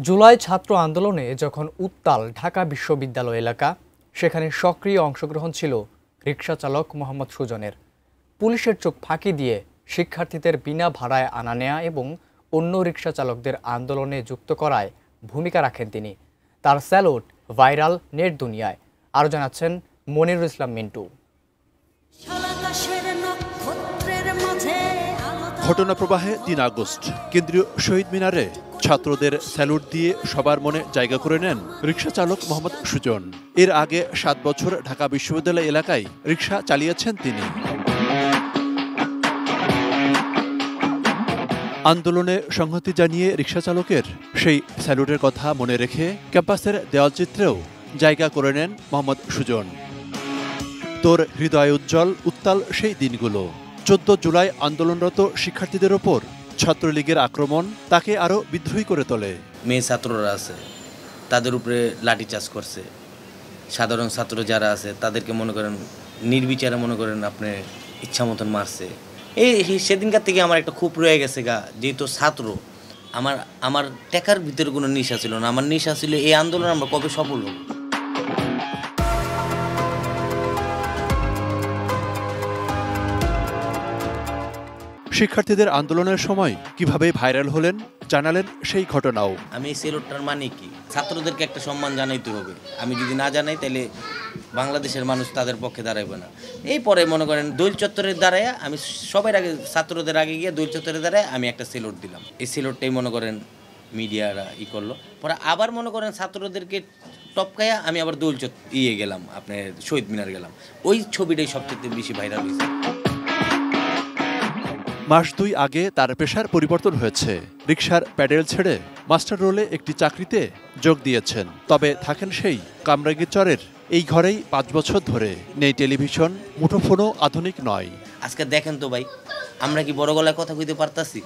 জুলাই ছাত্র আন্দোলনে যখন উত্তাল ঢাকা বিশ্ববিদ্যালয় এলাকা, সেখানে সক্রিয় অংশগ্রহণ ছিল রিকশা চালক মোহাম্মদ সুজনের। পুলিশের চোখ ফাঁকি দিয়ে শিক্ষার্থীদের বিনা ভাড়ায় আনা নেয়া এবং অন্য রিকশা চালকদের আন্দোলনে যুক্ত করায় ভূমিকা রাখেন তিনি। তার স্যালুট ভাইরাল নেট দুনিয়ায়। আরও জানাচ্ছেন মনিরুল ইসলাম মিন্টু। ঘটনা প্রবাহে ৩ আগস্ট কেন্দ্রীয় শহীদ মিনারে ছাত্রদের স্যালুট দিয়ে সবার মনে জায়গা করে নেন রিকশা চালক মোহাম্মদ সুজন। এর আগে ৭ বছর ঢাকা বিশ্ববিদ্যালয় এলাকায় রিকশা চালিয়েছেন তিনি। আন্দোলনে সংহতি জানিয়ে রিকশা চালকের সেই স্যালুটের কথা মনে রেখে ক্যাম্পাসের দেওয়ালচিত্রেও জায়গা করে নেন মোহাম্মদ সুজন। তোর হৃদয় উজ্জ্বল উত্তাল সেই দিনগুলো। ১৪ জুলাই আন্দোলনরত শিক্ষার্থীদের ওপর ছাত্রলীগের আক্রমণ তাকে আরও বিদ্রোহী করে তোলে। মেয়ে ছাত্ররা আছে, তাদের উপরে লাঠিচার্জ করছে। সাধারণ ছাত্র যারা আছে তাদেরকে মনে করেন নির্বিচারে মনে করেন আপনি ইচ্ছা মতন মারছে। সেদিনকার থেকে আমার একটা খুব রয়ে গেছে যেহেতু ছাত্র, আমার টেকার ভিতরে কোনো নেশা ছিল না। আমার নেশা ছিল এই আন্দোলন আমরা কবে সফল হব। শিক্ষার্থীদের আন্দোলনের সময় কিভাবে ভাইরাল হলেন জানালেন সেই ঘটনাও। আমি এই সেলুটটার মানে কি, ছাত্রদেরকে একটা সম্মান জানাইতে হবে। আমি যদি না জানাই তাহলে বাংলাদেশের মানুষ তাদের পক্ষে দাঁড়াইবে না। এই পরে মনে করেন দোল চত্বরের দাঁড়ায় আমি সবার আগে ছাত্রদের আগে গিয়ে দোল চত্বরের দাঁড়ায় আমি একটা সেলুট দিলাম। এই সেলুটটাই মনে করেন মিডিয়ারা করলো। পরে আবার মনে করেন ছাত্রদেরকে টপকায়া আমি আবার দোল গেলাম, আপনার শহীদ মিনার গেলাম। ওই ছবিটাই সবচেয়ে বেশি ভাইরাল হয়েছে। মাস ২ আগে তার পেশার পরিবর্তন হয়েছে। রিকশার প্যাডেল ছেড়ে মাস্টার রোলে একটি চাকরিতে যোগ দিয়েছেন। তবে থাকেন সেই কামরাঙ্গীরচরের এই ঘরেই ৫ বছর ধরে। নেই টেলিভিশন, মুঠোফোনও আধুনিক নয়। আজকে দেখেন তো ভাই, আমরা কি বড় গলায় কথা কইতে পারতাছি?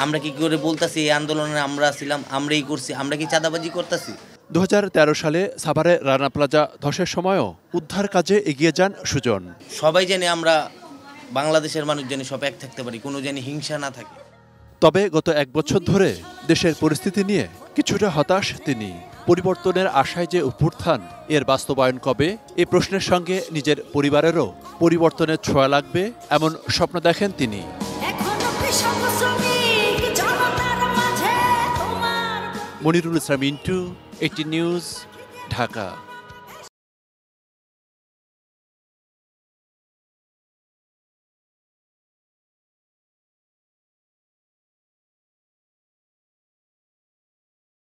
আমরা কি করে বলতাছি এই আন্দোলনে আমরা ছিলাম, আমরাই করছি? আমরা কি চাঁদাবাজি করতাছি? ২০১৩ সালে সাভারে রানা প্লাজা ধসের সময়ও উদ্ধার কাজে এগিয়ে যান সুজন। সবাই জানে আমরা বাংলাদেশের মানুষ জানি সব এক থাকতে পারি, কোনো জানি হিংসা না থাকে। তবে গত ১ বছর ধরে দেশের পরিস্থিতি নিয়ে কিছুটা হতাশ তিনি। পরিবর্তনের আশায় যে অভ্যুত্থান, এর বাস্তবায়ন কবে, এই প্রশ্নের সঙ্গে নিজের পরিবারেরও পরিবর্তনের ছোঁয়া লাগবে এমন স্বপ্ন দেখেন তিনি। মনিরুল ইসলাম মিন্টু, 18 নিউজ, ঢাকা।